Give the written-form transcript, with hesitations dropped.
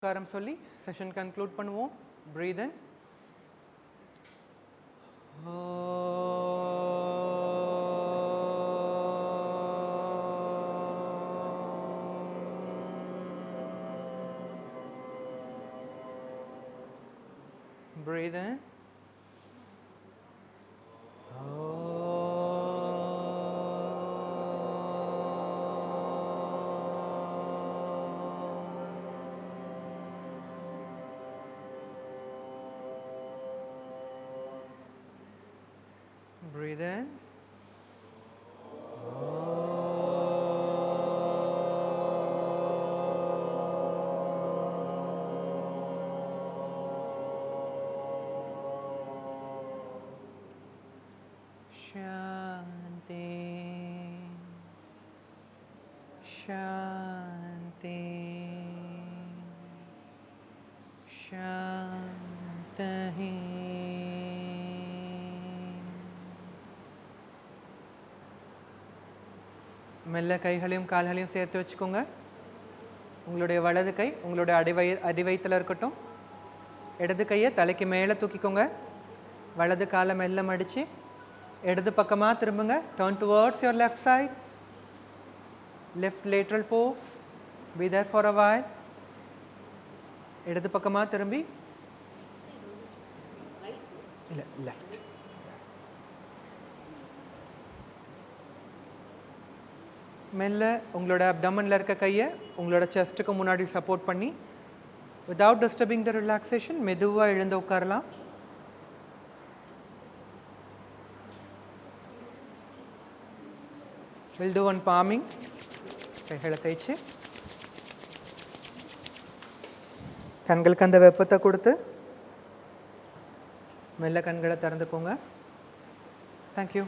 நமஸ்காரம் சொல்லி session conclude பண்ணுவோம். Breathe in. Breathe in. Breathe in. Shanti, Shanti, Shanti. மெல்ல கைகளையும் கால்களையும் சேர்த்து வச்சுக்கோங்க. உங்களுடைய வலது கை உங்களுடைய அடிவயிற்றில் இருக்கட்டும். இடது கையை தலைக்கு மேலே தூக்கிக்கோங்க. வலது காலை மெல்ல மடித்து இடது பக்கமாக திரும்புங்க. Turn towards your left side. Left lateral pose. Be there for a while. இடது பக்கமாக திரும்பி இல்லை லெஃப்ட். மெல்ல உங்களோட அப்டமனில் இருக்க கையை உங்களோட செஸ்ட்டுக்கு முன்னாடி சப்போர்ட் பண்ணி வித்தவுட் டிஸ்டர்பிங் த ரிலாக்ஸேஷன் மெதுவாக எழுந்து உட்காரலாம். We'll do one palming. கைகளை தேய்ச்சி கண்களுக்கு அந்த வெப்பத்தை கொடுத்து மெல்ல கண்களை திறந்துக்கோங்க. தேங்க்யூ.